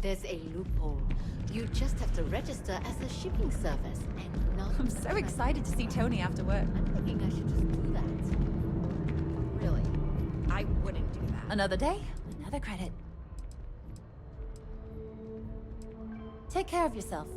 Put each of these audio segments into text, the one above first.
There's a loophole. You just have to register as a shipping service and not... I'm so excited to see Tony after work. I'm thinking I should just do that. Really? I wouldn't do that. Another day, another credit. Take care of yourself.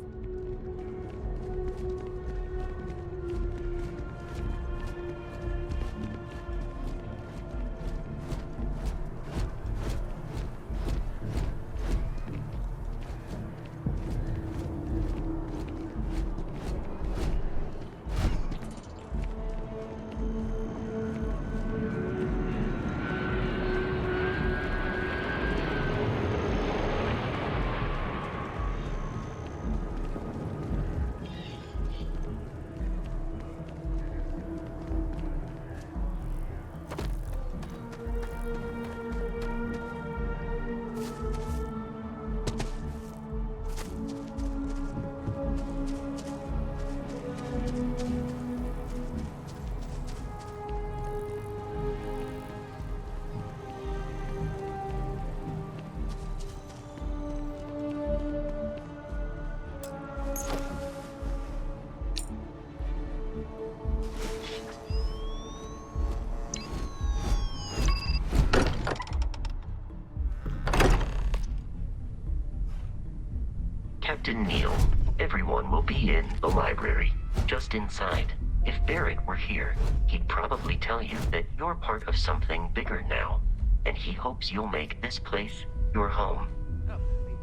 Captain Neal, everyone will be in the library, just inside. If Barrett were here, he'd probably tell you that you're part of something bigger now, and he hopes you'll make this place your home. No, please.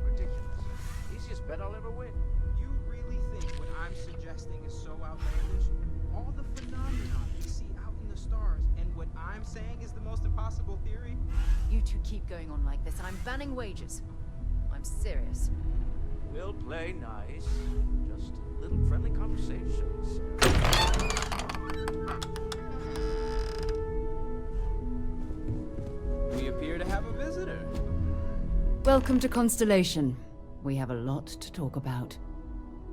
Ridiculous. Easiest bet I'll ever win. You really think what I'm suggesting is so outlandish? All the phenomena we see out in the stars, and what I'm saying is the most impossible theory? You two keep going on like this, and I'm banning wages. I'm serious. We'll play nice. Just little friendly conversations. We appear to have a visitor. Welcome to Constellation. We have a lot to talk about.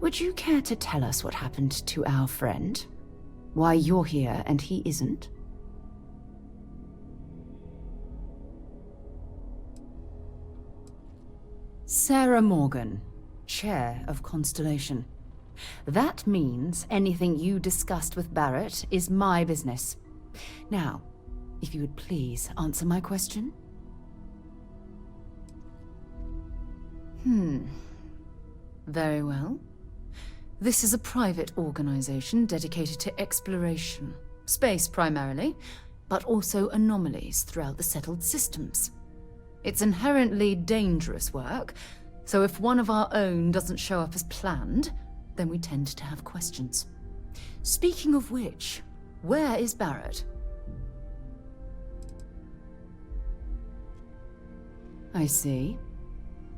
Would you care to tell us what happened to our friend? Why you're here and he isn't? Sarah Morgan, Chair of Constellation. That means anything you discussed with Barrett is my business. Now, if you would please answer my question. Very well. This is a private organization dedicated to exploration. Space primarily, but also anomalies throughout the settled systems. It's inherently dangerous work, so if one of our own doesn't show up as planned, then we tend to have questions. Speaking of which, where is Barrett? I see.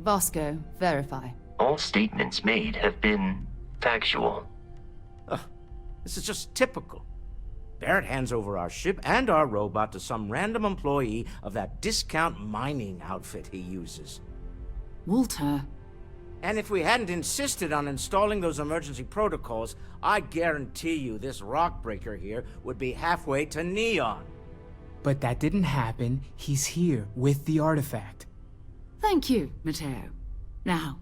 Vasco, verify. All statements made have been factual. This is just typical. Barrett hands over our ship and our robot to some random employee of that discount mining outfit he uses. Walter. And if we hadn't insisted on installing those emergency protocols, I guarantee you this rock breaker here would be halfway to Neon. But that didn't happen. He's here with the artifact. Thank you, Matteo. Now,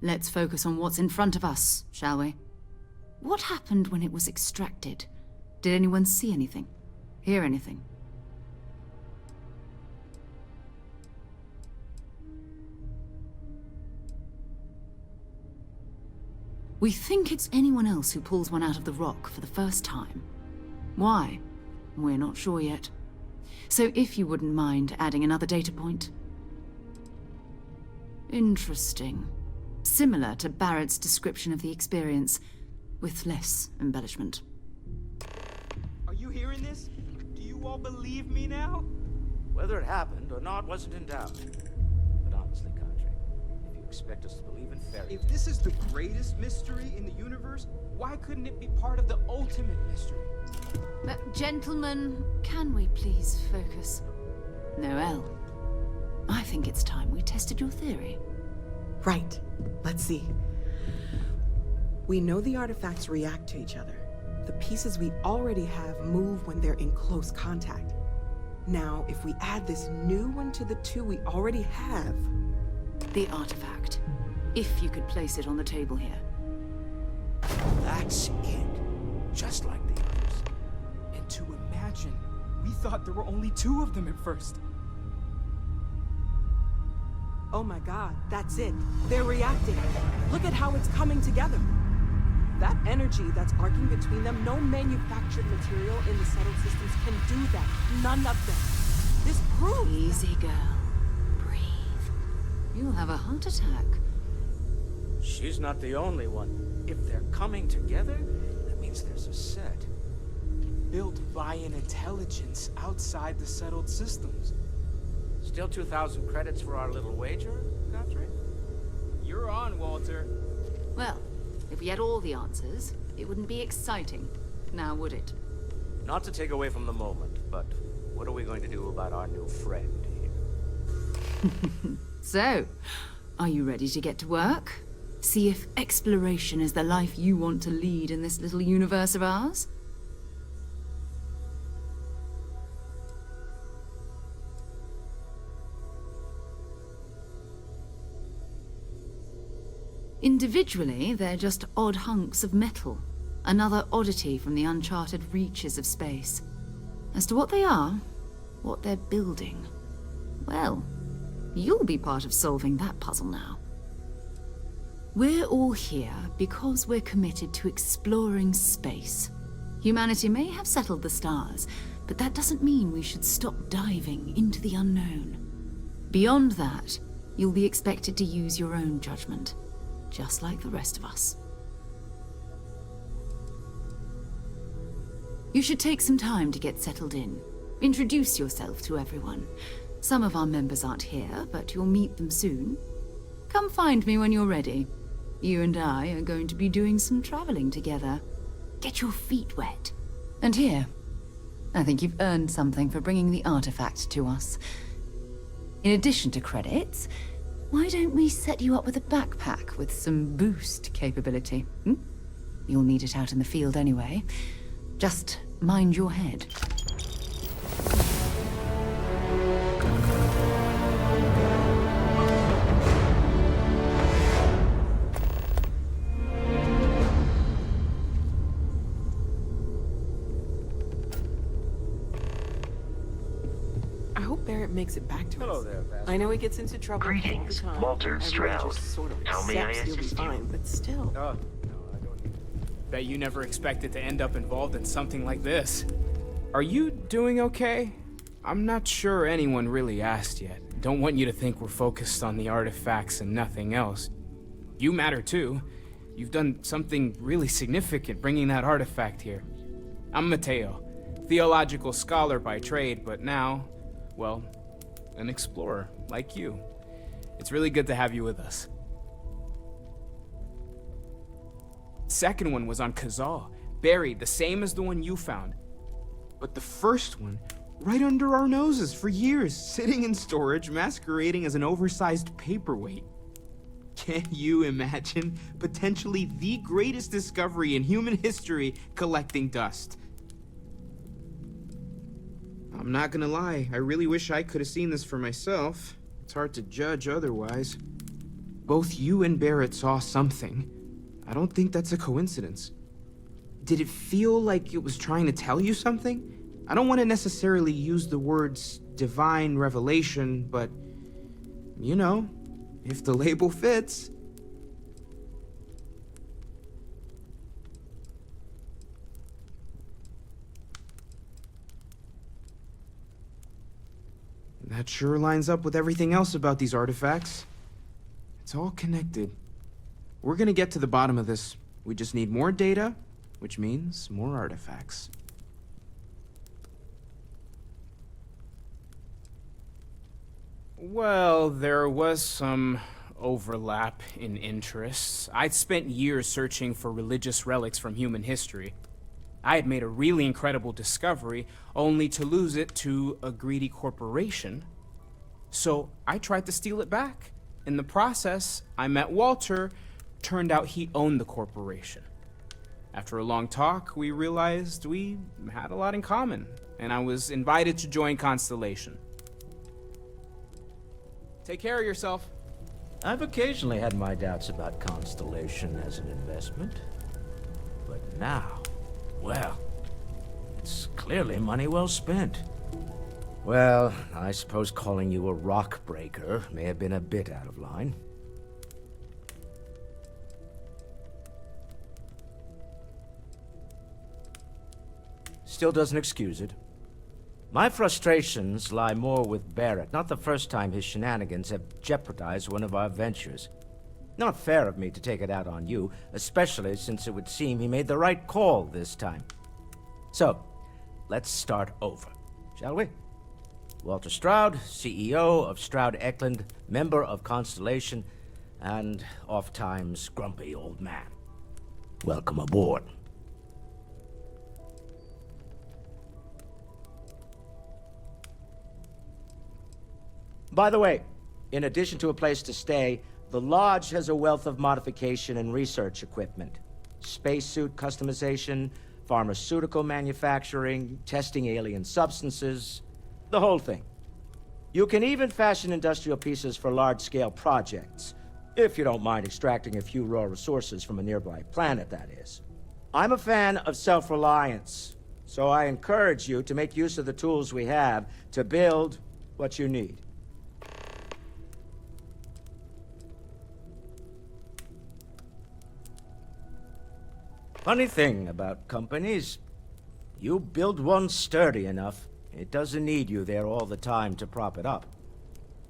let's focus on what's in front of us, shall we? What happened when it was extracted? Did anyone see anything? Hear anything? We think it's anyone else who pulls one out of the rock for the first time. Why? We're not sure yet. So if you wouldn't mind adding another data point. Interesting. Similar to Barrett's description of the experience, with less embellishment. Are you hearing this? Do you all believe me now? Whether it happened or not wasn't in doubt. But honestly, Country, if you expect us to believe in fairy If this is the greatest mystery in the universe, why couldn't it be part of the ultimate mystery? Gentlemen, can we please focus? Noelle, I think it's time we tested your theory. Right. Let's see. We know the artifacts react to each other. The pieces we already have move when they're in close contact. Now, if we add this new one to the two we already have, The artifact. If you could place it on the table here. That's it. Just like the others. And to imagine, we thought there were only 2 of them at first. Oh my god, that's it. They're reacting. Look at how it's coming together. That energy that's arcing between them, no manufactured material in the settled systems can do that. None of them. This proves... Easy, girl. Breathe. You'll have a heart attack. She's not the only one. If they're coming together, that means there's a set. Built by an intelligence outside the settled systems. Still 2,000 credits for our little wager, Godfrey? You're on, Walter. Well, if we had all the answers, it wouldn't be exciting. Now, would it? Not to take away from the moment, but what are we going to do about our new friend here? So, are you ready to get to work? See if exploration is the life you want to lead in this little universe of ours? Individually, they're just odd hunks of metal. Another oddity from the uncharted reaches of space. As to what they are, what they're building, well, you'll be part of solving that puzzle now. We're all here because we're committed to exploring space. Humanity may have settled the stars, but that doesn't mean we should stop diving into the unknown. Beyond that, you'll be expected to use your own judgment. Just like the rest of us. You should take some time to get settled in. Introduce yourself to everyone. Some of our members aren't here, but you'll meet them soon. Come find me when you're ready. You and I are going to be doing some traveling together. Get your feet wet. And here, I think you've earned something for bringing the artifact to us. In addition to credits, why don't we set you up with a backpack with some boost capability? You'll need it out in the field anyway. Just mind your head. Makes it back to Hello us. there, Vast. I know he gets into trouble all Greetings, the time. Walter Everyone Stroud. just sort of How may I accepts he'll be assist you? fine, but still. No, I don't. Bet you never expected to end up involved in something like this. Are you doing okay? I'm not sure anyone really asked yet. Don't want you to think we're focused on the artifacts and nothing else. You matter too. You've done something really significant bringing that artifact here. I'm Mateo, theological scholar by trade, but now, well, an explorer like you. It's really good to have you with us. Second one was on Kazal, buried the same as the one you found. But the first one, right under our noses for years, sitting in storage, masquerading as an oversized paperweight. Can you imagine potentially the greatest discovery in human history collecting dust? I'm not gonna lie, I really wish I could have seen this for myself. It's hard to judge otherwise. Both you and Barrett saw something. I don't think that's a coincidence. Did it feel like it was trying to tell you something? I don't want to necessarily use the words divine revelation, but, you know, if the label fits. That sure lines up with everything else about these artifacts. It's all connected. We're gonna get to the bottom of this. We just need more data, which means more artifacts. Well, there was some overlap in interests. I'd spent years searching for religious relics from human history. I had made a really incredible discovery, only to lose it to a greedy corporation. So I tried to steal it back. In the process, I met Walter. Turned out he owned the corporation. After a long talk, we realized we had a lot in common, and I was invited to join Constellation. Take care of yourself. I've occasionally had my doubts about Constellation as an investment. But now, well, it's clearly money well spent. Well, I suppose calling you a rock breaker may have been a bit out of line. Still doesn't excuse it. My frustrations lie more with Barrett. Not the first time his shenanigans have jeopardized one of our ventures. Not fair of me to take it out on you, especially since it would seem he made the right call this time. So, let's start over, shall we? Walter Stroud, CEO of Stroud Eklund, member of Constellation, and oft-times grumpy old man. Welcome aboard. By the way, in addition to a place to stay, the Lodge has a wealth of modification and research equipment. Spacesuit customization, pharmaceutical manufacturing, testing alien substances, the whole thing. You can even fashion industrial pieces for large-scale projects, if you don't mind extracting a few raw resources from a nearby planet, that is. I'm a fan of self-reliance, so I encourage you to make use of the tools we have to build what you need. Funny thing about companies, you build one sturdy enough, it doesn't need you there all the time to prop it up.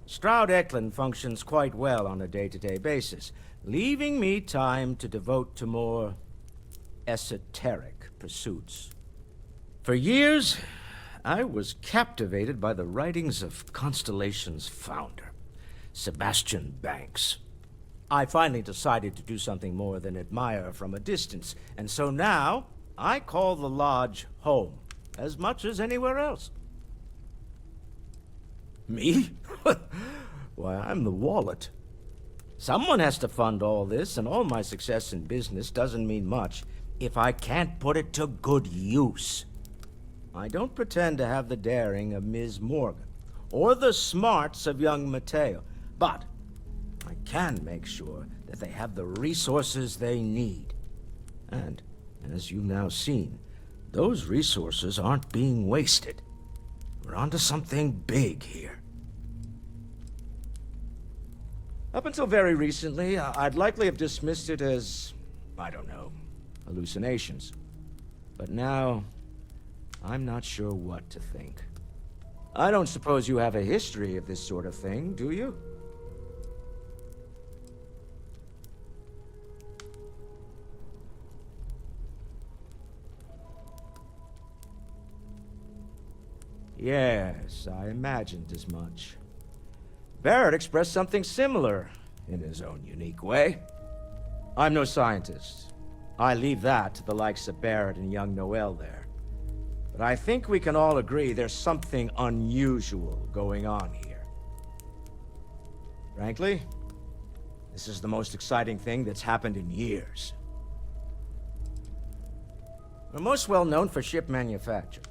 Stroud Eklund functions quite well on a day-to-day basis, leaving me time to devote to more esoteric pursuits. For years, I was captivated by the writings of Constellation's founder, Sebastian Banks. I finally decided to do something more than admire from a distance, and so now I call the Lodge home, as much as anywhere else. Me? Why, I'm the wallet. Someone has to fund all this, and all my success in business doesn't mean much if I can't put it to good use. I don't pretend to have the daring of Ms. Morgan, or the smarts of young Mateo, but I can make sure that they have the resources they need. And, as you've now seen, those resources aren't being wasted. We're onto something big here. Up until very recently, I'd likely have dismissed it as, I don't know, hallucinations. But now, I'm not sure what to think. I don't suppose you have a history of this sort of thing, do you? Yes, I imagined as much. Barrett expressed something similar, in his own unique way. I'm no scientist. I leave that to the likes of Barrett and young Noel there. But I think we can all agree there's something unusual going on here. Frankly, this is the most exciting thing that's happened in years. We're most well known for ship manufacture.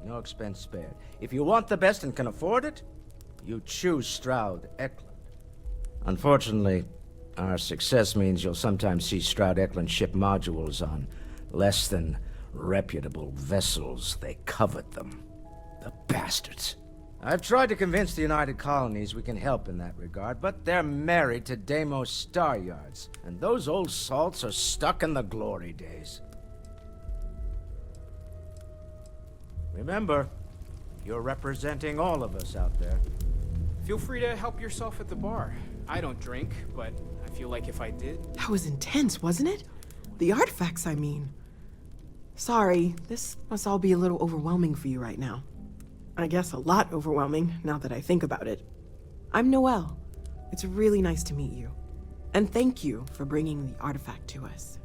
No expense spared. If you want the best and can afford it, you choose Stroud Eklund. Unfortunately, our success means you'll sometimes see Stroud Eklund ship modules on less than reputable vessels. They covet them. The bastards. I've tried to convince the United Colonies we can help in that regard, but they're married to Deimos Star Yards, and those old salts are stuck in the glory days. Remember, you're representing all of us out there. Feel free to help yourself at the bar. I don't drink, but I feel like if I did... That was intense, wasn't it? The artifacts, I mean. Sorry, this must all be a little overwhelming for you right now. I guess a lot overwhelming, now that I think about it. I'm Noelle. It's really nice to meet you. And thank you for bringing the artifact to us.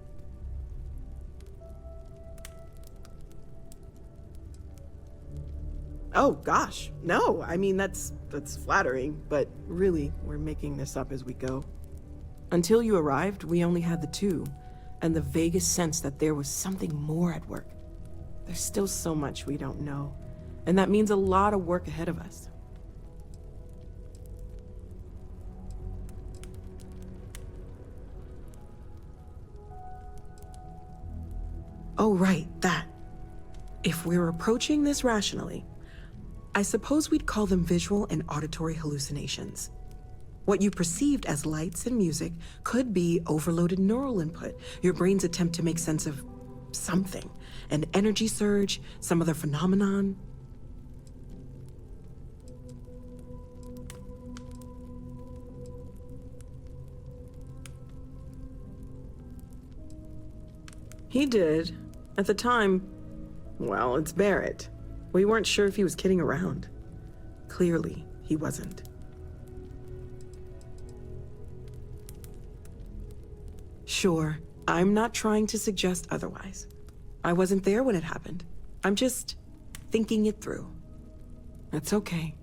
Oh, gosh. No, I mean, that's flattering, but really, we're making this up as we go. Until you arrived, we only had the two, and the vaguest sense that there was something more at work. There's still so much we don't know, and that means a lot of work ahead of us. Oh, right, that. If we're approaching this rationally, I suppose we'd call them visual and auditory hallucinations. What you perceived as lights and music could be overloaded neural input, your brain's attempt to make sense of something, an energy surge, some other phenomenon. He did. At the time, well, it's Barrett. We weren't sure if he was kidding around. Clearly, he wasn't. Sure, I'm not trying to suggest otherwise. I wasn't there when it happened. I'm just thinking it through. It's okay.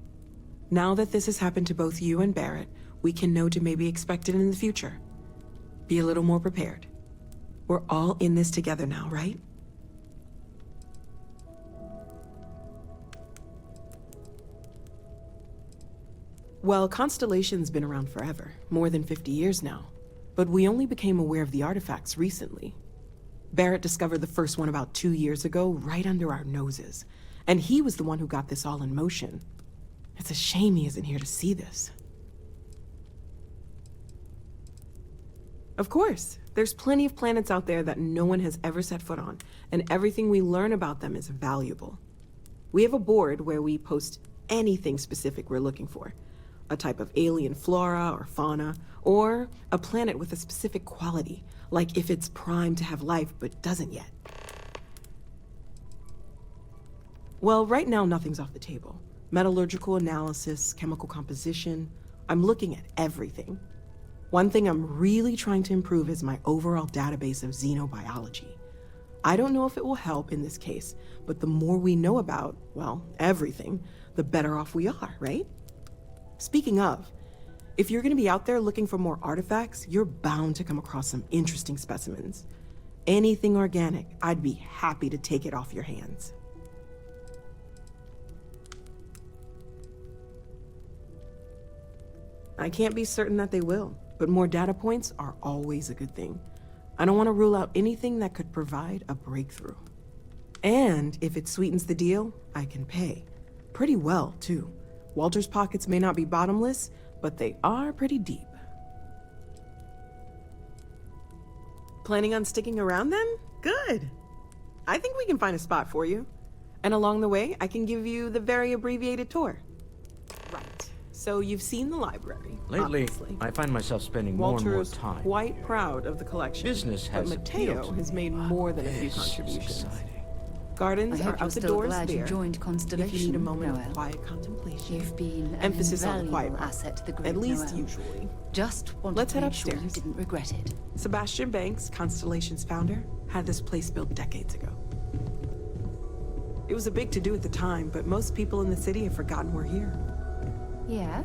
Now that this has happened to both you and Barrett, we can know to maybe expect it in the future. Be a little more prepared. We're all in this together now, right? Well, Constellation's been around forever, more than 50 years now. But we only became aware of the artifacts recently. Barrett discovered the first one about 2 years ago, right under our noses. And he was the one who got this all in motion. It's a shame he isn't here to see this. Of course, there's plenty of planets out there that no one has ever set foot on, and everything we learn about them is valuable. We have a board where we post anything specific we're looking for. A type of alien flora or fauna, or a planet with a specific quality, like if it's primed to have life but doesn't yet. Well, right now nothing's off the table. Metallurgical analysis, chemical composition, I'm looking at everything. One thing I'm really trying to improve is my overall database of xenobiology. I don't know if it will help in this case, but the more we know about, well, everything, the better off we are, right? Speaking of, if you're gonna be out there looking for more artifacts, you're bound to come across some interesting specimens. Anything organic, I'd be happy to take it off your hands. I can't be certain that they will, but more data points are always a good thing. I don't want to rule out anything that could provide a breakthrough. And if it sweetens the deal, I can pay. Pretty well, too. Walter's pockets may not be bottomless, but they are pretty deep. Planning on sticking around then? Good. I think we can find a spot for you. And along the way, I can give you the very abbreviated tour. Right. So you've seen the library, Lately, obviously. I find myself spending more and more Walter's time. quite proud of the collection. Business has but appealed Mateo to has me. made more than a few This is contributions. exciting. Gardens I are hope you're out the still doors glad you there. joined If Constellation, you need a moment Noel. of quiet contemplation. You've been an Emphasis on the quiet invaluable part. asset to the group, At least Noel. usually. Just wanted Let's to head make sure you upstairs. didn't regret it. Sebastian Banks, Constellation's founder, had this place built decades ago. It was a big to-do at the time, but most people in the city have forgotten we're here. Yeah?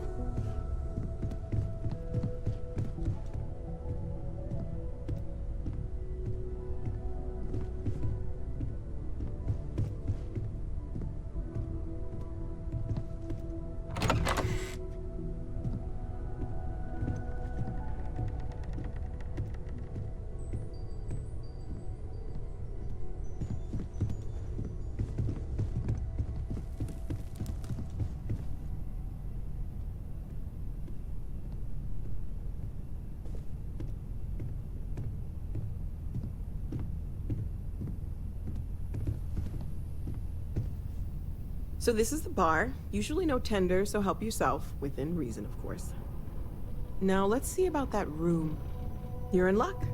So this is the bar. Usually no tender, so help yourself, within reason, of course. Now let's see about that room. You're in luck.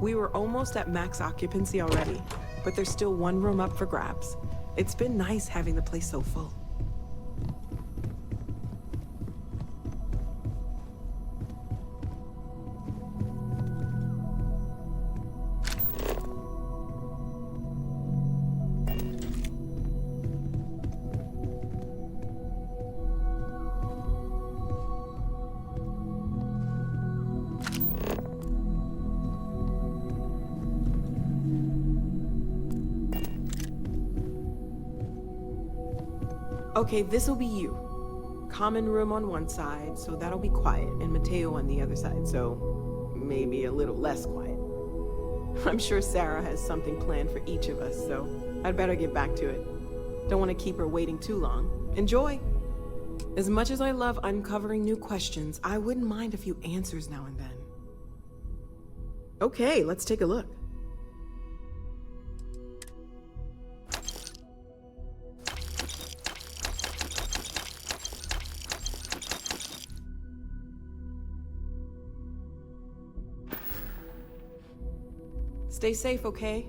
We were almost at max occupancy already, but there's still one room up for grabs. It's been nice having the place so full. Okay, this'll be you. Common room on one side, so that'll be quiet, and Mateo on the other side, so maybe a little less quiet. I'm sure Sarah has something planned for each of us, so I'd better get back to it. Don't want to keep her waiting too long. Enjoy! As much as I love uncovering new questions, I wouldn't mind a few answers now and then. Okay, let's take a look. Stay safe, okay?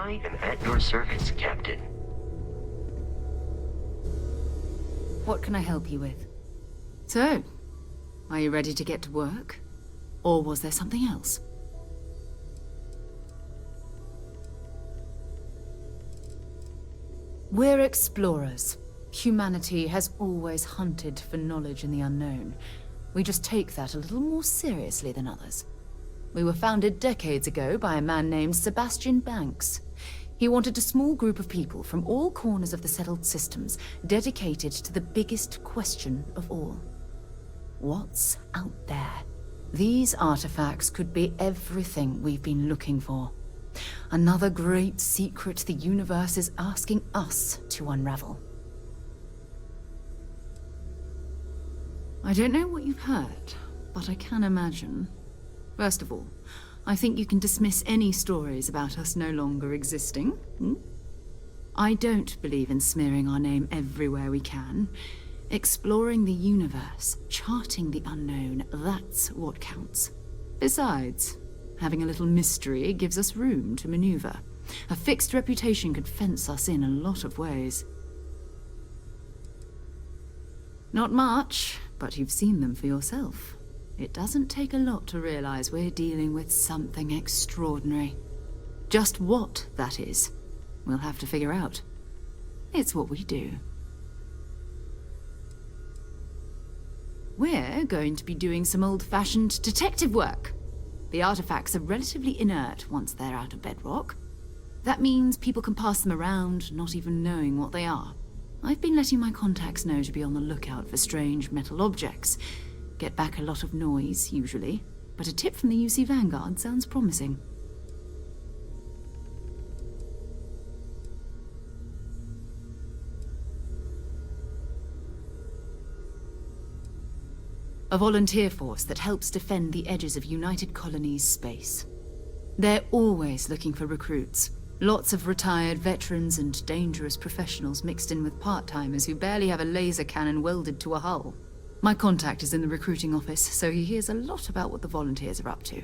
I am at your service, Captain. What can I help you with? So, are you ready to get to work? Or was there something else? We're explorers. Humanity has always hunted for knowledge in the unknown. We just take that a little more seriously than others. We were founded decades ago by a man named Sebastian Banks. He wanted a small group of people from all corners of the settled systems dedicated to the biggest question of all. What's out there? These artifacts could be everything we've been looking for. Another great secret the universe is asking us to unravel. I don't know what you've heard, but I can imagine. First of all, I think you can dismiss any stories about us no longer existing. I don't believe in smearing our name everywhere we can. Exploring the universe, charting the unknown, that's what counts. Besides, having a little mystery gives us room to maneuver. A fixed reputation could fence us in a lot of ways. Not much, but you've seen them for yourself. It doesn't take a lot to realize we're dealing with something extraordinary. Just what that is, we'll have to figure out. It's what we do. We're going to be doing some old-fashioned detective work. The artifacts are relatively inert once they're out of bedrock. That means people can pass them around, not even knowing what they are. I've been letting my contacts know to be on the lookout for strange metal objects. Get back a lot of noise, usually, but a tip from the UC Vanguard sounds promising. A volunteer force that helps defend the edges of United Colonies space. They're always looking for recruits. Lots of retired veterans and dangerous professionals mixed in with part-timers who barely have a laser cannon welded to a hull. My contact is in the recruiting office, so he hears a lot about what the volunteers are up to.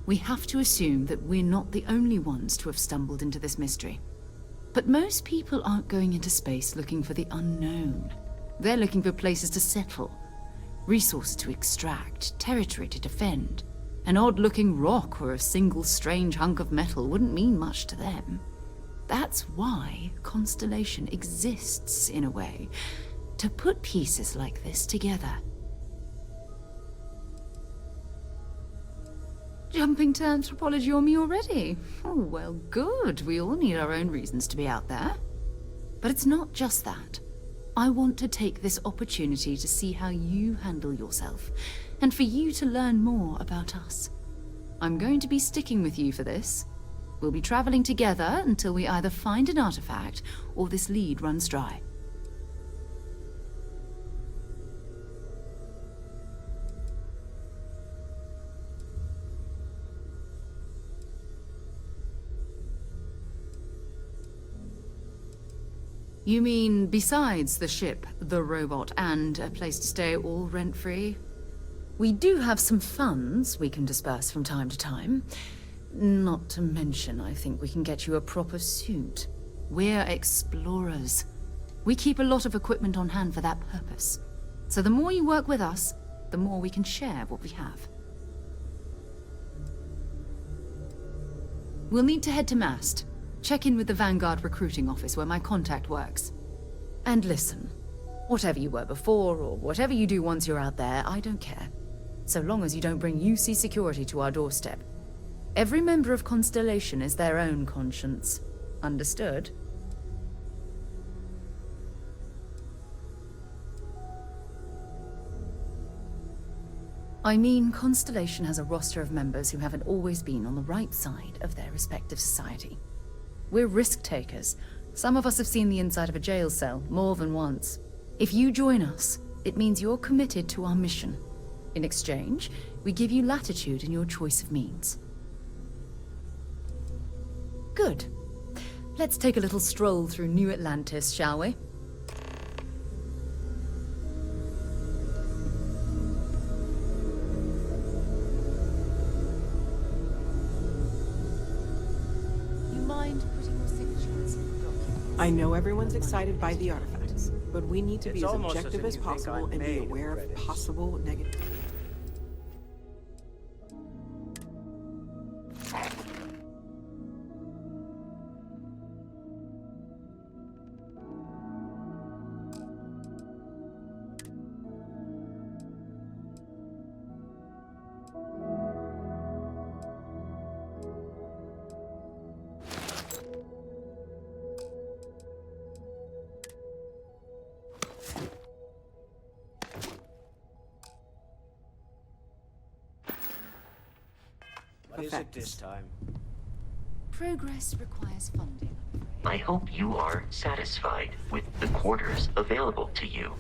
We have to assume that we're not the only ones to have stumbled into this mystery. But most people aren't going into space looking for the unknown. They're looking for places to settle, resources to extract, territory to defend. An odd-looking rock or a single strange hunk of metal wouldn't mean much to them. That's why Constellation exists, in a way, to put pieces like this together. Jumping to anthropology on me already? Oh, well, good. We all need our own reasons to be out there. But it's not just that. I want to take this opportunity to see how you handle yourself, and for you to learn more about us. I'm going to be sticking with you for this. We'll be traveling together until we either find an artifact or this lead runs dry. You mean besides the ship, the robot, and a place to stay all rent-free? We do have some funds we can disperse from time to time. Not to mention, I think we can get you a proper suit. We're explorers. We keep a lot of equipment on hand for that purpose. So the more you work with us, the more we can share what we have. We'll need to head to Mast. Check in with the Vanguard recruiting office where my contact works. And listen, whatever you were before or whatever you do once you're out there, I don't care. So long as you don't bring UC security to our doorstep. Every member of Constellation is their own conscience. Understood? I mean, Constellation has a roster of members who haven't always been on the right side of their respective society. We're risk-takers. Some of us have seen the inside of a jail cell more than once. If you join us, it means you're committed to our mission. In exchange, we give you latitude in your choice of means. Good. Let's take a little stroll through New Atlantis, shall we? I know everyone's excited by the artifacts, but we need to be as objective as possible and be aware of possible negative. What is it this time? Progress requires funding. I hope you are satisfied with the quarters available to you.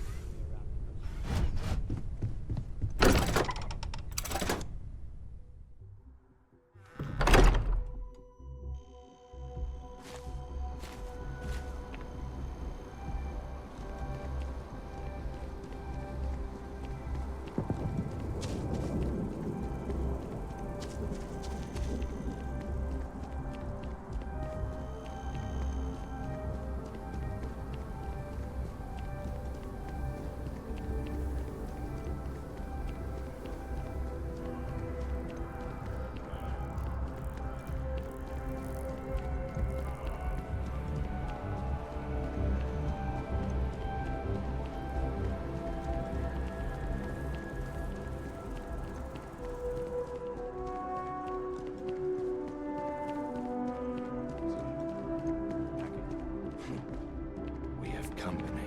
company.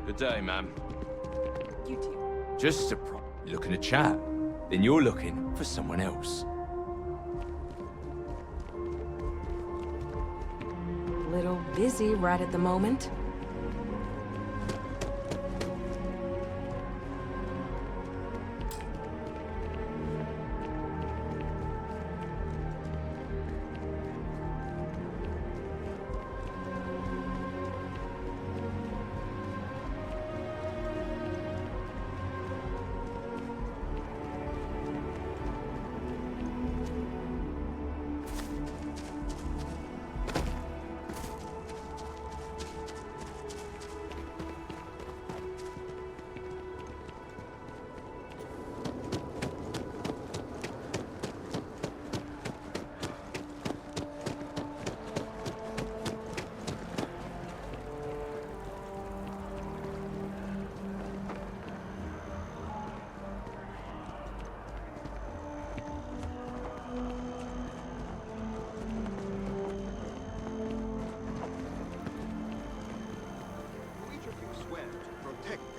Good day, ma'am. You too. Just looking to chat. Then you're looking for someone else. Little busy right at the moment.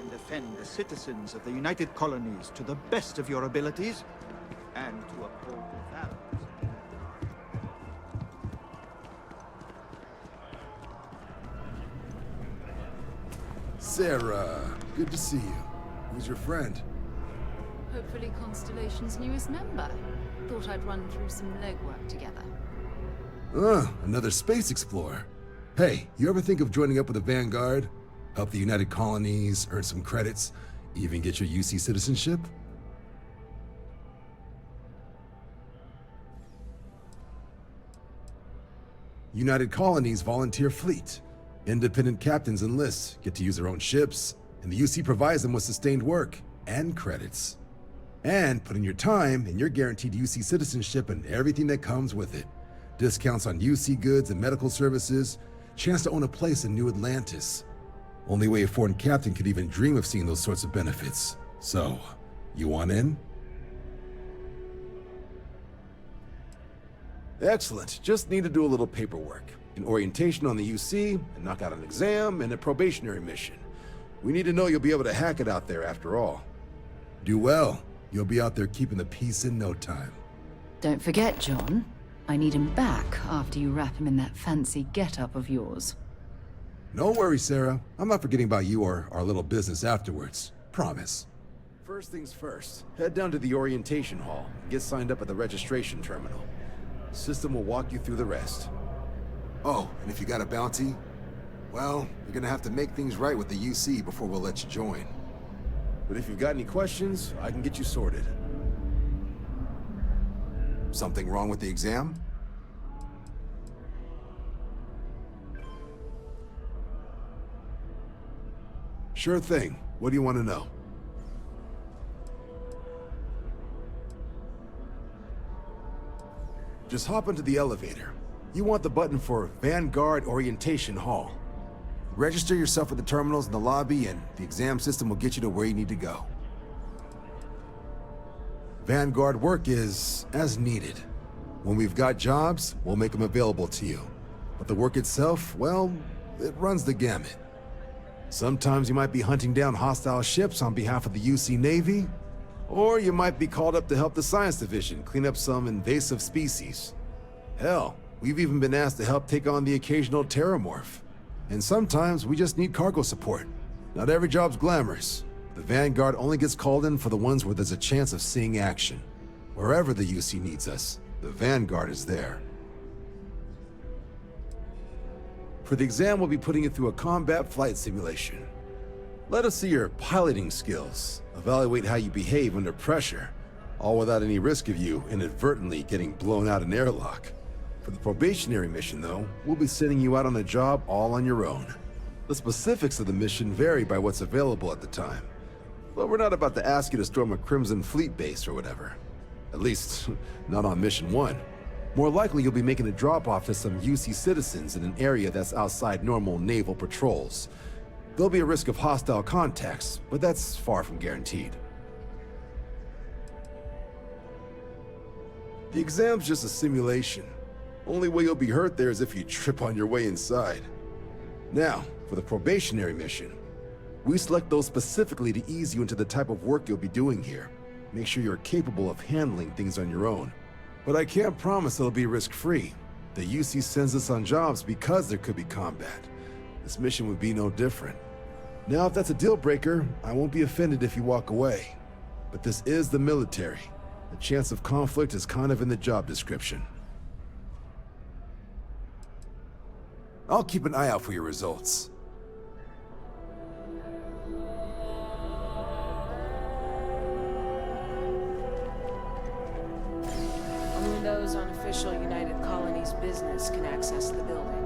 Defend the citizens of the United Colonies to the best of your abilities, and to uphold the values. Sarah, good to see you. Who's your friend? Hopefully Constellation's newest member. Thought I'd run through some legwork together. Another space explorer. Hey, you ever think of joining up with the Vanguard? Help the United Colonies, earn some credits, even get your UC citizenship? United Colonies volunteer fleet. Independent captains enlist, get to use their own ships, and the UC provides them with sustained work and credits. And put in your time, and you're guaranteed UC citizenship and everything that comes with it. Discounts on UC goods and medical services, chance to own a place in New Atlantis. Only way a foreign captain could even dream of seeing those sorts of benefits. So, you want in? Excellent. Just need to do a little paperwork. An orientation on the UC, and knock out an exam, and a probationary mission. We need to know you'll be able to hack it out there after all. Do well. You'll be out there keeping the peace in no time. Don't forget, John. I need him back after you wrap him in that fancy get-up of yours. No worries, Sarah. I'm not forgetting about you or our little business afterwards. Promise. First things first, head down to the orientation hall and get signed up at the registration terminal. System will walk you through the rest. Oh, and if you got a bounty, well, you're gonna have to make things right with the UC before we'll let you join. But if you've got any questions, I can get you sorted. Something wrong with the exam? Sure thing. What do you want to know? Just hop into the elevator. You want the button for Vanguard Orientation Hall. Register yourself at the terminals in the lobby, and the exam system will get you to where you need to go. Vanguard work is as needed. When we've got jobs, we'll make them available to you. But the work itself, well, it runs the gamut. Sometimes you might be hunting down hostile ships on behalf of the UC Navy, or you might be called up to help the Science Division clean up some invasive species. Hell, we've even been asked to help take on the occasional terramorph. And sometimes we just need cargo support. Not every job's glamorous. The Vanguard only gets called in for the ones where there's a chance of seeing action. Wherever the UC needs us, the Vanguard is there. For the exam, we'll be putting you through a combat flight simulation. Let us see your piloting skills, evaluate how you behave under pressure, all without any risk of you inadvertently getting blown out an airlock. For the probationary mission, though, we'll be sending you out on a job all on your own. The specifics of the mission vary by what's available at the time. But we're not about to ask you to storm a Crimson Fleet base or whatever. At least, not on Mission 1. More likely, you'll be making a drop-off to some UC citizens in an area that's outside normal naval patrols. There'll be a risk of hostile contacts, but that's far from guaranteed. The exam's just a simulation. Only way you'll be hurt there is if you trip on your way inside. Now, for the probationary mission. We select those specifically to ease you into the type of work you'll be doing here. Make sure you're capable of handling things on your own. But I can't promise it'll be risk-free. The UC sends us on jobs because there could be combat. This mission would be no different. Now, if that's a deal-breaker, I won't be offended if you walk away. But this is the military. The chance of conflict is kind of in the job description. I'll keep an eye out for your results. Only those on official United Colonies business can access the building.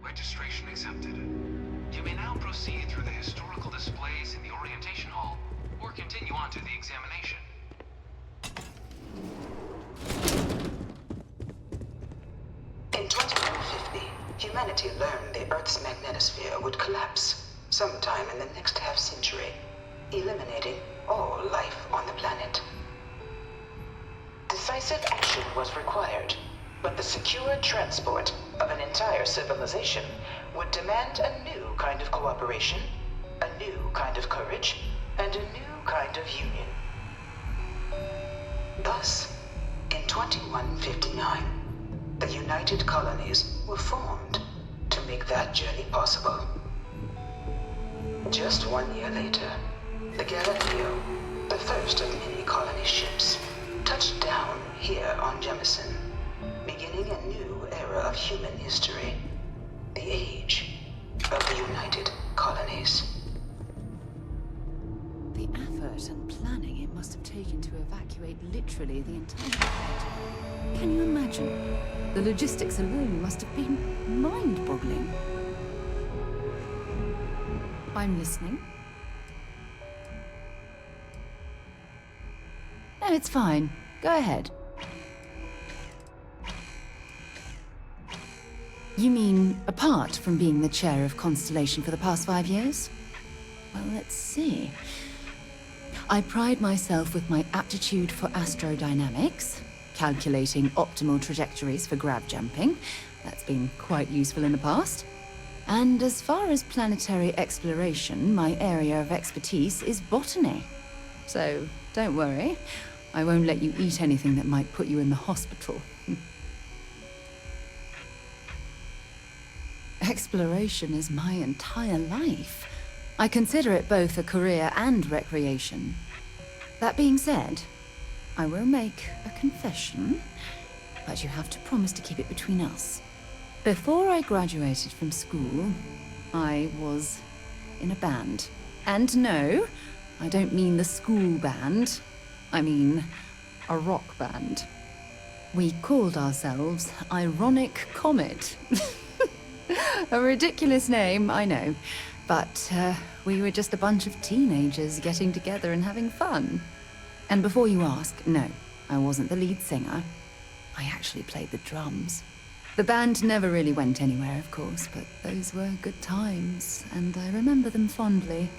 Registration accepted. You may now proceed through the historical displays in the orientation hall, or continue on to the examination. In 2150, humanity learned the Earth's magnetosphere would collapse sometime in the next half-century, eliminating all life on the planet. Decisive action was required, but the secure transport of an entire civilization would demand a new kind of cooperation, a new kind of courage, and a new kind of union. Thus, in 2159, the United Colonies were formed to make that journey possible. Just 1 year later, the Galileo, the first of many colony ships, touched down here on Jemison, beginning a new era of human history, the age of the United Colonies. The effort and planning it must have taken to evacuate literally the entire planet. Can you imagine? The logistics alone must have been mind-boggling. I'm listening. No, it's fine. Go ahead. You mean, apart from being the chair of Constellation for the past 5 years? Well, let's see. I pride myself with my aptitude for astrodynamics, calculating optimal trajectories for grav jumping. That's been quite useful in the past. And as far as planetary exploration, my area of expertise is botany. So, don't worry. I won't let you eat anything that might put you in the hospital. Exploration is my entire life. I consider it both a career and recreation. That being said, I will make a confession, but you have to promise to keep it between us. Before I graduated from school, I was in a band. And no, I don't mean the school band. I mean a rock band. We called ourselves Ironic Comet. A ridiculous name, I know. But we were just a bunch of teenagers getting together and having fun. And before you ask, no, I wasn't the lead singer. I actually played the drums. The band never really went anywhere, of course, but those were good times, and I remember them fondly.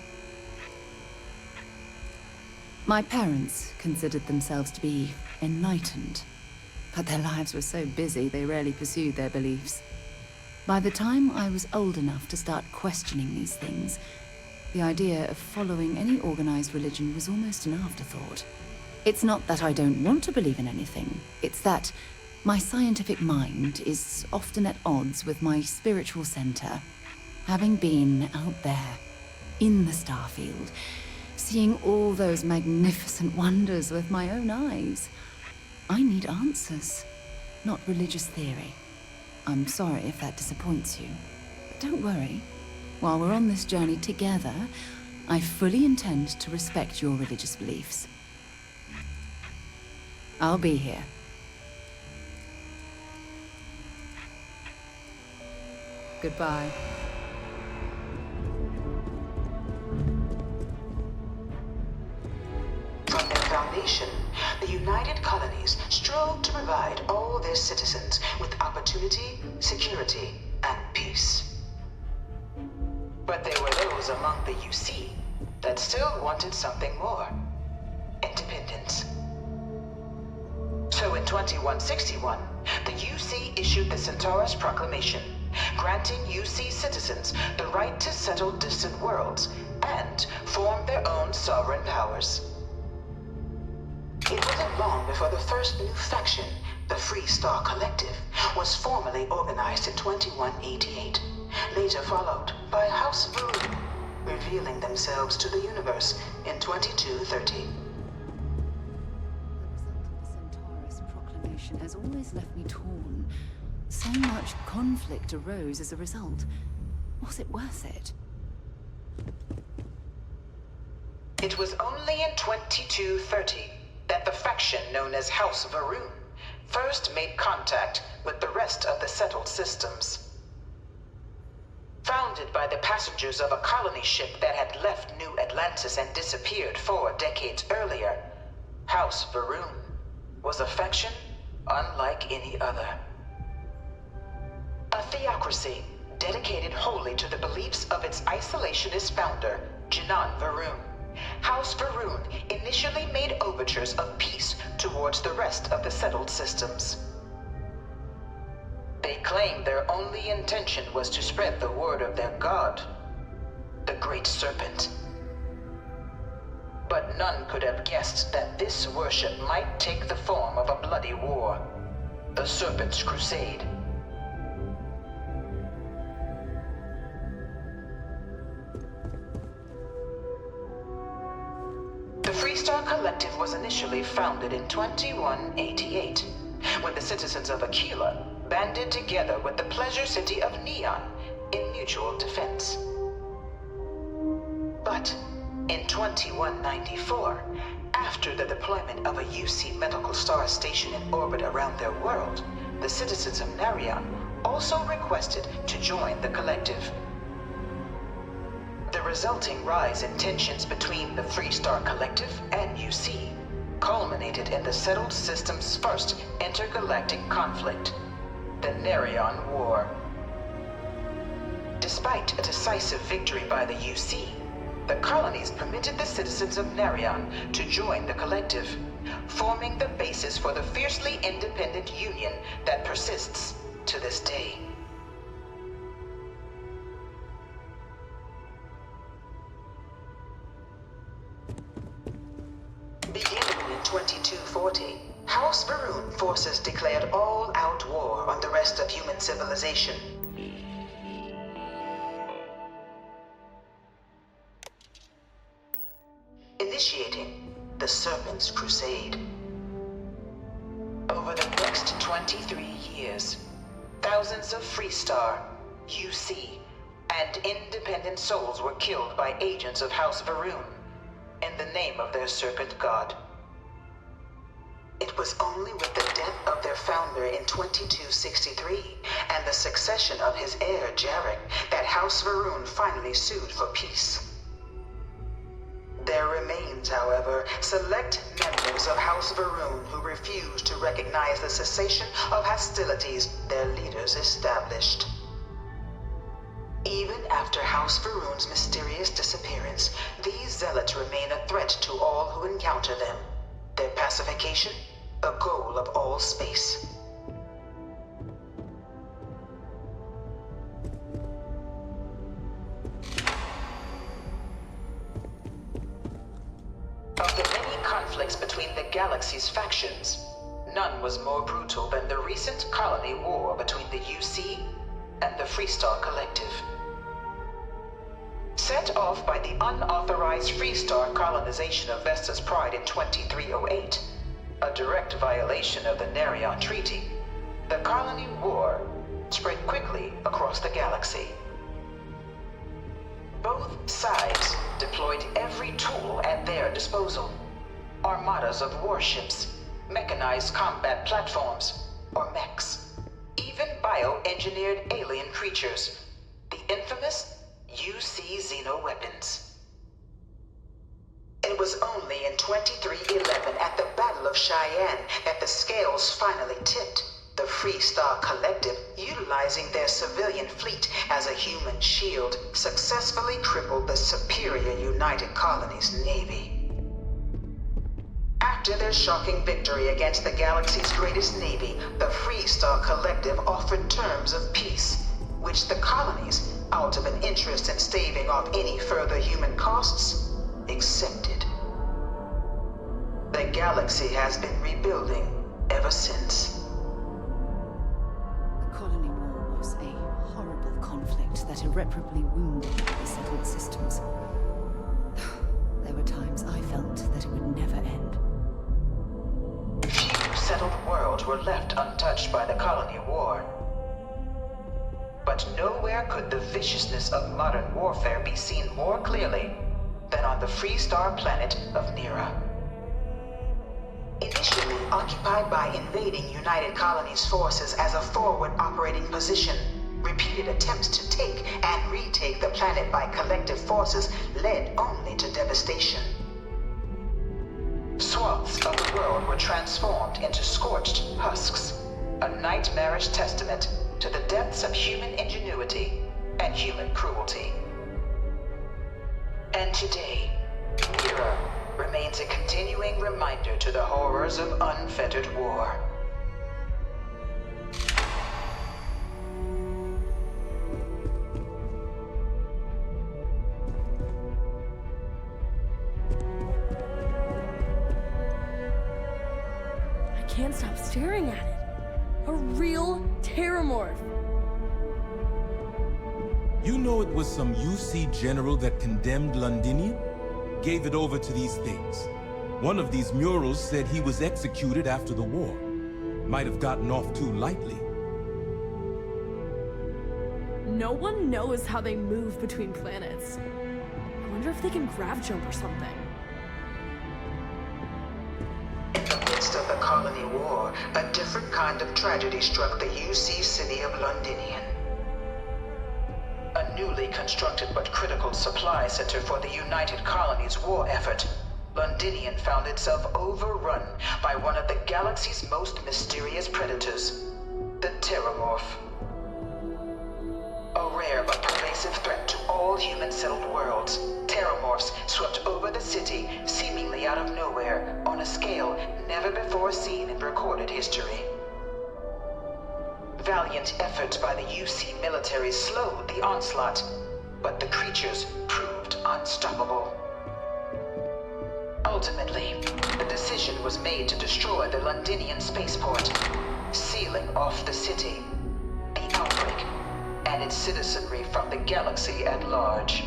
My parents considered themselves to be enlightened, but their lives were so busy they rarely pursued their beliefs. By the time I was old enough to start questioning these things, the idea of following any organized religion was almost an afterthought. It's not that I don't want to believe in anything, it's that my scientific mind is often at odds with my spiritual center. Having been out there, in the Starfield, seeing all those magnificent wonders with my own eyes, I need answers, not religious theory. I'm sorry if that disappoints you. But don't worry. While we're on this journey together, I fully intend to respect your religious beliefs. I'll be here. Goodbye. From their foundation, the United Colonies strove to provide all their citizens with opportunity, security, and peace. But there were those among the UC that still wanted something more. Independence. So in 2161, the UC issued the Centaurus Proclamation, granting UC citizens the right to settle distant worlds and form their own sovereign powers. It wasn't long before the first new faction, the Free Star Collective, was formally organized in 2188, later followed by House Varun, revealing themselves to the universe in 2230. Has always left me torn. So much conflict arose as a result. Was it worth it? It was only in 2230 that the faction known as House Varun first made contact with the rest of the settled systems. Founded by the passengers of a colony ship that had left New Atlantis and disappeared 4 decades earlier, House Varun was a faction unlike any other. A theocracy dedicated wholly to the beliefs of its isolationist founder, Jinan Varun. House Varun initially made overtures of peace towards the rest of the settled systems. They claimed their only intention was to spread the word of their god, the Great Serpent. But none could have guessed that this worship might take the form of a bloody war, the Serpent's Crusade. The Freestar Collective was initially founded in 2188, when the citizens of Aquila banded together with the pleasure city of Neon in mutual defense. But in 2194, after the deployment of a UC medical star station in orbit around their world, the citizens of Narion also requested to join the collective. The resulting rise in tensions between the Freestar Collective and UC culminated in the settled system's first intergalactic conflict, the Narion War. Despite a decisive victory by the UC, the colonies permitted the citizens of Narion to join the collective, forming the basis for the fiercely independent union that persists to this day. Beginning in 2240, House Varun forces declared all-out war on the rest of human civilization. Initiating the Serpent's Crusade. Over the next 23 years, thousands of Freestar, UC, and independent souls were killed by agents of House Varun in the name of their serpent god. It was only with the death of their founder in 2263 and the succession of his heir Jarek that House Varun finally sued for peace. There remains, however, select members of House Varun who refuse to recognize the cessation of hostilities their leaders established. Even after House Varun's mysterious disappearance, these zealots remain a threat to all who encounter them. Their pacification, a goal of all space. Of the many conflicts between the galaxy's factions, none was more brutal than the recent colony war between the UC and the Freestar Collective. Set off by the unauthorized Freestar colonization of Vesta's Pride in 2308, a direct violation of the Narion Treaty, the colony war spread quickly across the galaxy. Both sides deployed every tool at their disposal. Armadas of warships, mechanized combat platforms, or mechs, even bioengineered alien creatures, the infamous UC xenoweapons. It was only in 2311 at the Battle of Cheyenne that the scales finally tipped, the Freestar Collective, utilizing their civilian fleet as a human shield, successfully crippled the superior United Colonies Navy. After their shocking victory against the galaxy's greatest navy, the Freestar Collective offered terms of peace, which the colonies, out of an interest in staving off any further human costs, accepted. The galaxy has been rebuilding ever since. The Colony War was a horrible conflict that irreparably wounded the settled systems. There were times I felt that it would never end. Few settled worlds were left untouched by the Colony War. But nowhere could the viciousness of modern warfare be seen more clearly than on the Freestar planet of Nira. Initially occupied by invading United Colonies forces as a forward operating position, repeated attempts to take and retake the planet by collective forces led only to devastation. Swaths of the world were transformed into scorched husks, a nightmarish testament to the depths of human ingenuity and human cruelty. And today, Nira remains a continuing reminder to the horrors of unfettered war. I can't stop staring at it. A real terramorph. You know it was some UC general that condemned Londinium? Gave it over to these things. One of these murals said he was executed after the war. Might have gotten off too lightly. No one knows how they move between planets. I wonder if they can grav jump or something. In the midst of the Colony War, a different kind of tragedy struck the UC city of Londinium. A newly constructed but critical supply center for the United Colonies' war effort, Londinium found itself overrun by one of the galaxy's most mysterious predators, the Terramorph. A rare but pervasive threat to all human-settled worlds, Terramorphs swept over the city, seemingly out of nowhere, on a scale never before seen in recorded history. Valiant efforts by the UC military slowed the onslaught, but the creatures proved unstoppable. Ultimately, the decision was made to destroy the Londinian spaceport, sealing off the city, the outbreak, and its citizenry from the galaxy at large.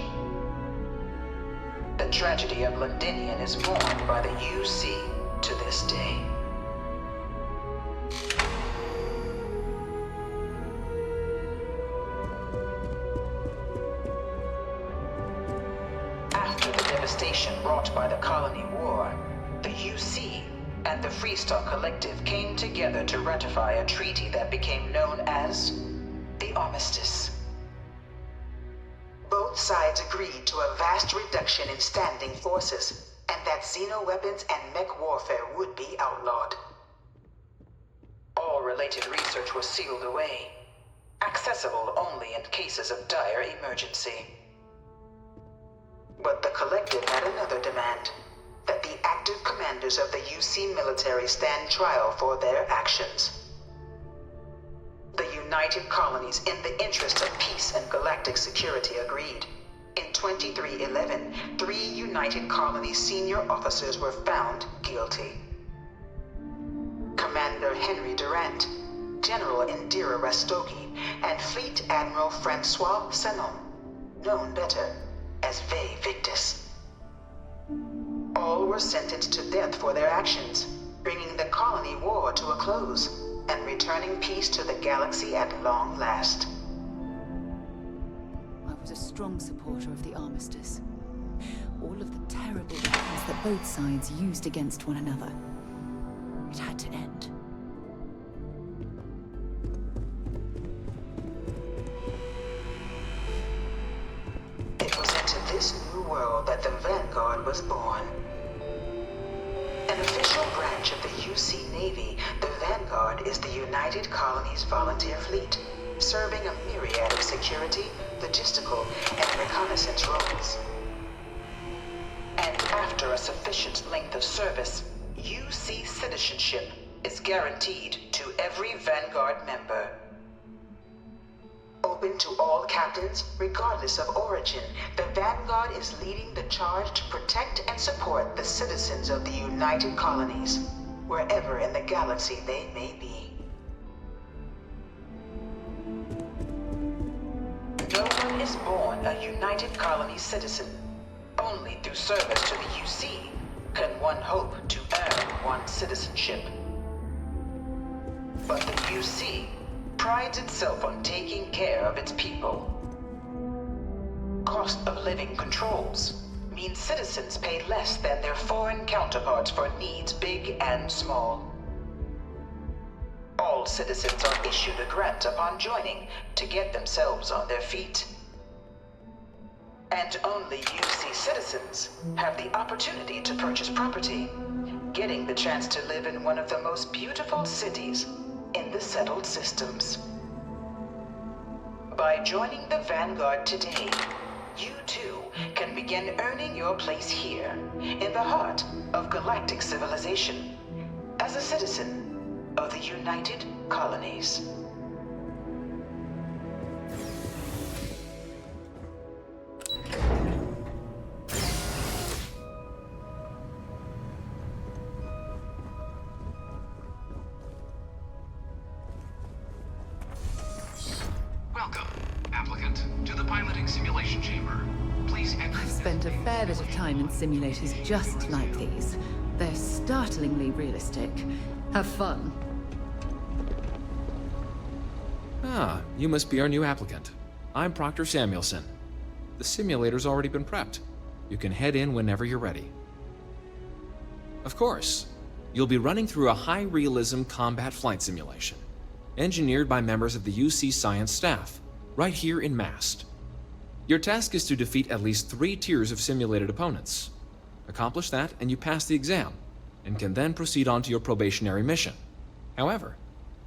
The tragedy of Londinium is mourned by the UC to this day. After the devastation wrought by the Colony War, the UC and the Freestar Collective came together to ratify a treaty that became known as the Armistice. Both sides agreed to a vast reduction in standing forces, and that xenoweapons and mech warfare would be outlawed. All related research was sealed away, accessible only in cases of dire emergency. But the Collective had another demand, that the active commanders of the UC military stand trial for their actions. The United Colonies, in the interest of peace and galactic security, agreed. In 2311, 3 United Colonies senior officers were found guilty. Commander Henry Durant, General Indira Rastogi, and Fleet Admiral Francois Sanon, known better as Ve Victus. All were sentenced to death for their actions, bringing the Colony War to a close. and returning peace to the galaxy at long last. I was a strong supporter of the armistice. All of the terrible weapons that both sides used against one another. It had to end. It was into this new world that the Vanguard was born. An official branch of the UC Navy, the Vanguard is the United Colonies Volunteer Fleet, serving a myriad of security, logistical, and reconnaissance roles. And after a sufficient length of service, UC citizenship is guaranteed to every Vanguard member. Open to all captains, regardless of origin, the Vanguard is leading the charge to protect and support the citizens of the United Colonies, wherever in the galaxy they may be. No one is born a United Colonies citizen. Only through service to the UC can one hope to earn one's citizenship. But the UC prides itself on taking care of its people. Cost of living controls mean citizens pay less than their foreign counterparts for needs big and small. All citizens are issued a grant upon joining to get themselves on their feet. And only UC citizens have the opportunity to purchase property, getting the chance to live in one of the most beautiful cities in the settled systems. By joining the Vanguard today, you too can begin earning your place here, in the heart of galactic civilization, as a citizen of the United Colonies. Spent a fair bit of time in simulators just like these. They're startlingly realistic. Have fun. Ah, you must be our new applicant. I'm Proctor Samuelson. The simulator's already been prepped. You can head in whenever you're ready. Of course, you'll be running through a high-realism combat flight simulation, engineered by members of the UC science staff, right here in Mast. Your task is to defeat at least 3 tiers of simulated opponents. Accomplish that and you pass the exam, and can then proceed on to your probationary mission. However,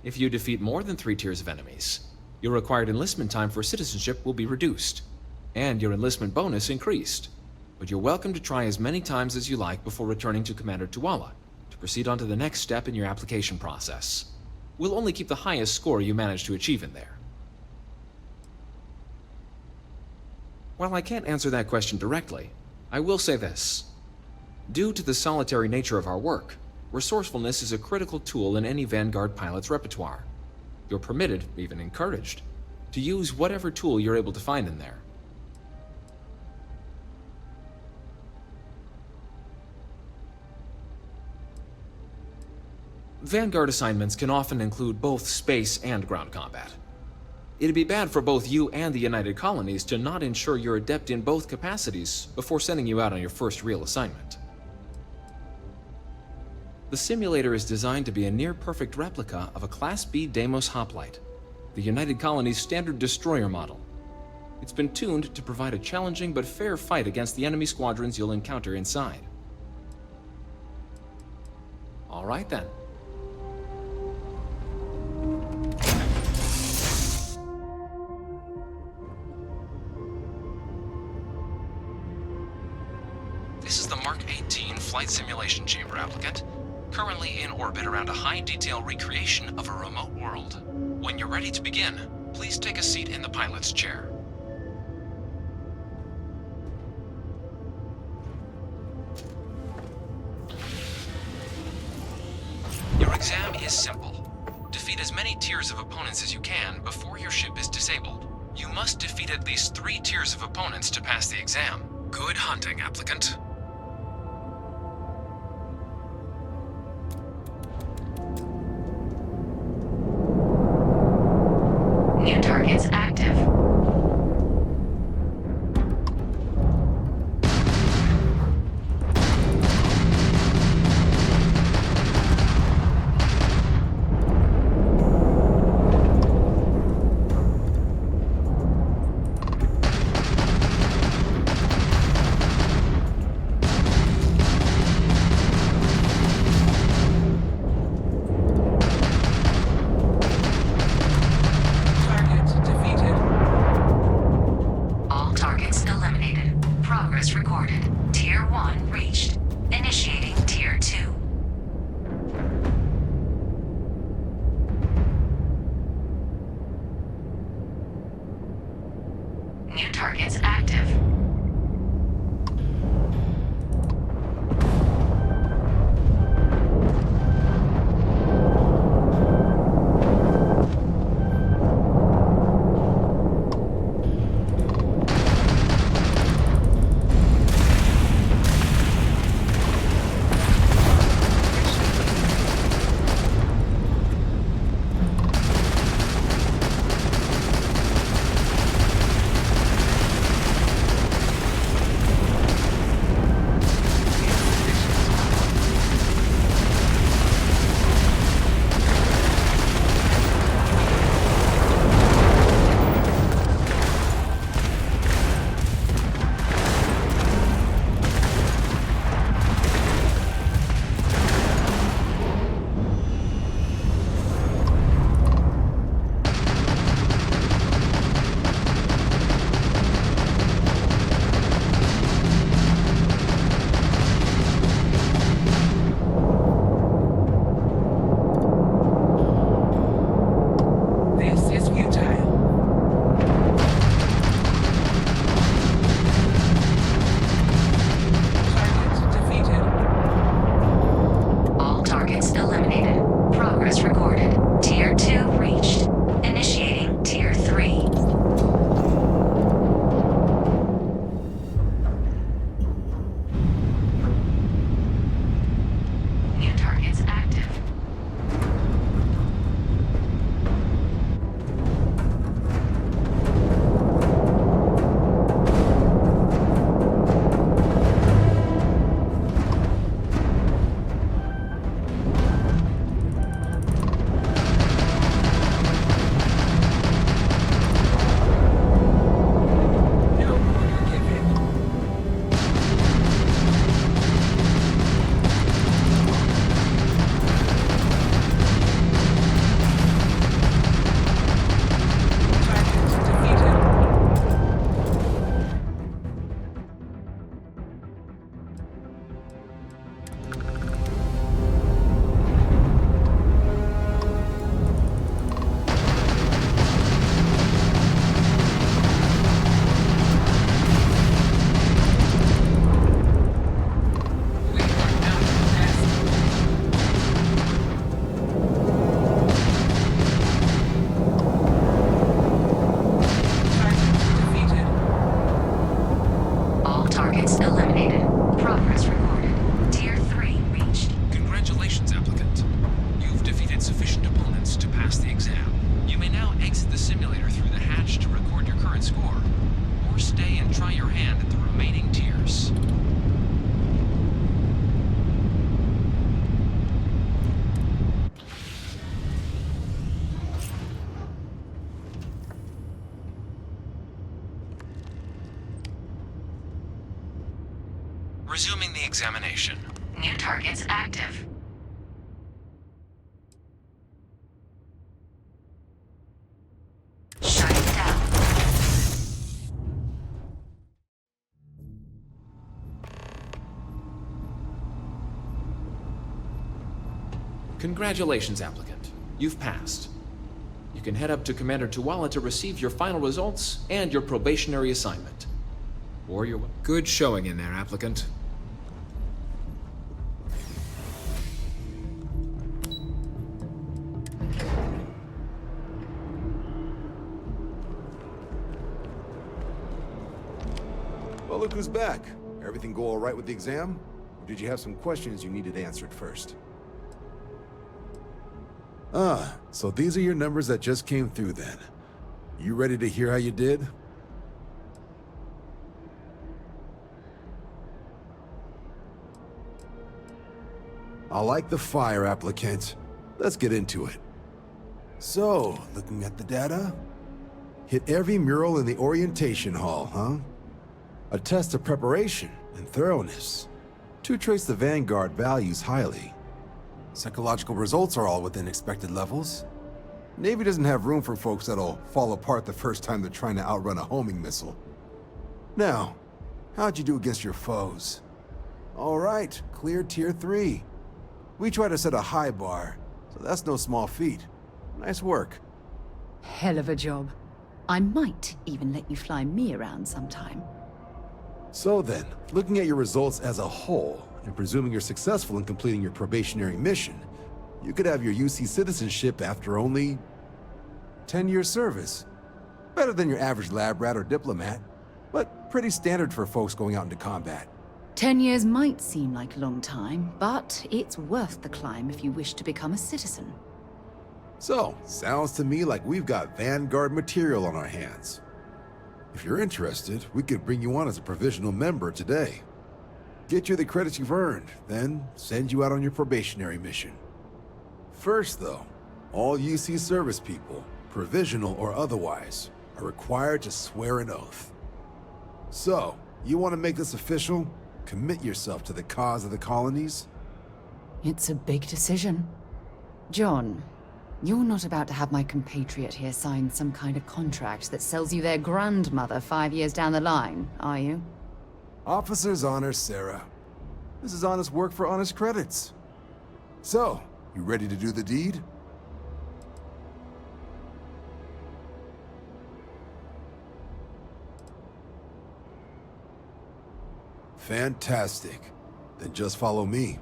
if you defeat more than 3 tiers of enemies, your required enlistment time for citizenship will be reduced, and your enlistment bonus increased. But you're welcome to try as many times as you like before returning to Commander Tuala to proceed on to the next step in your application process. We'll only keep the highest score you manage to achieve in there. While I can't answer that question directly, I will say this. Due to the solitary nature of our work, resourcefulness is a critical tool in any Vanguard pilot's repertoire. You're permitted, even encouraged, to use whatever tool you're able to find in there. Vanguard assignments can often include both space and ground combat. It'd be bad for both you and the United Colonies to not ensure you're adept in both capacities before sending you out on your first real assignment. The simulator is designed to be a near-perfect replica of a Class B Deimos hoplite, the United Colonies' standard destroyer model. It's been tuned to provide a challenging but fair fight against the enemy squadrons you'll encounter inside. All right then. This is the Mark 18 Flight Simulation Chamber applicant, currently in orbit around a high-detail recreation of a remote world. When you're ready to begin, please take a seat in the pilot's chair. Your exam is simple. Defeat as many tiers of opponents as you can before your ship is disabled. You must defeat at least 3 tiers of opponents to pass the exam. Good hunting, applicant. New targets active. Resuming the examination. New targets active. Shut it down. Congratulations, applicant. You've passed. You can head up to Commander Tuwala to receive your final results and your probationary assignment. Or your... Good showing in there, applicant. Well, look who's back. Everything go all right with the exam? Or did you have some questions you needed answered first? Ah, so these are your numbers that just came through then. You ready to hear how you did? I like the fire, applicant. Let's get into it. So, looking at the data, hit every mural in the orientation hall, huh? A test of preparation and thoroughness. 2 traits the Vanguard values highly. Psychological results are all within expected levels. Navy doesn't have room for folks that'll fall apart the first time they're trying to outrun a homing missile. Now, how'd you do against your foes? All right, clear Tier 3. We try to set a high bar, so that's no small feat. Nice work. Hell of a job. I might even let you fly me around sometime. So then, looking at your results as a whole, and presuming you're successful in completing your probationary mission, you could have your UC citizenship after only 10 years service. Better than your average lab rat or diplomat, but pretty standard for folks going out into combat. 10 years might seem like a long time, but it's worth the climb if you wish to become a citizen. So, sounds to me like we've got Vanguard material on our hands. If you're interested, we could bring you on as a provisional member today. Get you the credits you've earned, then send you out on your probationary mission. First though, all UC service people, provisional or otherwise, are required to swear an oath. So, you want to make this official? Commit yourself to the cause of the colonies? It's a big decision. John, you're not about to have my compatriot here sign some kind of contract that sells you their grandmother 5 years down the line, are you? Officer's honor, Sarah. This is honest work for honest credits. So, you ready to do the deed? Fantastic. Then just follow me.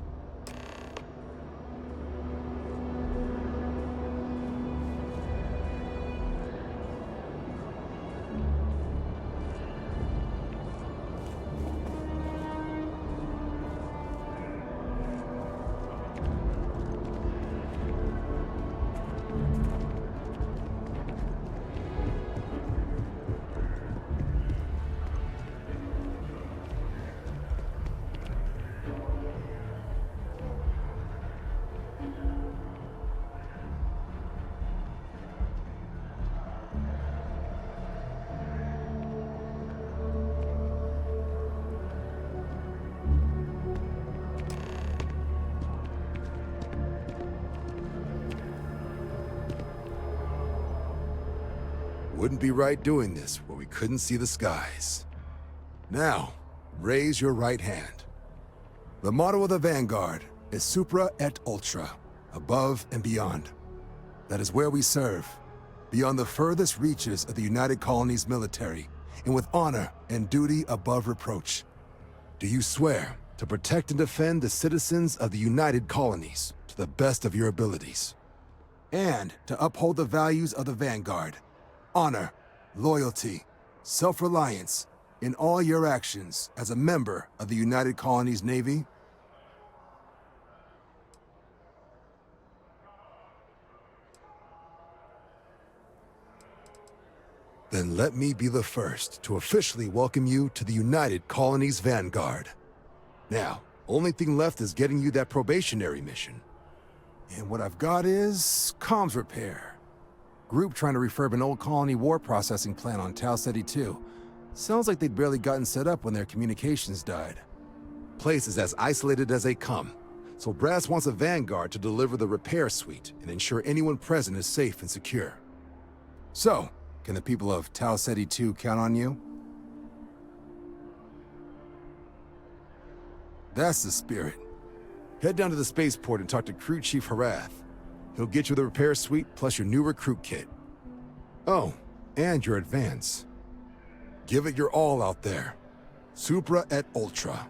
Wouldn't be right doing this where we couldn't see the skies. Now, raise your right hand. The motto of the Vanguard is Supra et Ultra, above and beyond. That is where we serve, beyond the furthest reaches of the United Colonies military, and with honor and duty above reproach. Do you swear to protect and defend the citizens of the United Colonies to the best of your abilities, and to uphold the values of the Vanguard? Honor, loyalty, self-reliance in all your actions as a member of the United Colonies Navy? Then let me be the first to officially welcome you to the United Colonies Vanguard. Now, only thing left is getting you that probationary mission. And what I've got is comms repair. Group trying to refurb an old colony war processing plant on Tau Ceti 2. Sounds like they'd barely gotten set up when their communications died. Place is as isolated as they come, so Brass wants a Vanguard to deliver the repair suite and ensure anyone present is safe and secure. So, can the people of Tau Ceti 2 count on you? That's the spirit. Head down to the spaceport and talk to Crew Chief Harath. He'll get you the repair suite plus your new recruit kit. Oh, and your advance. Give it your all out there. Supra et Ultra.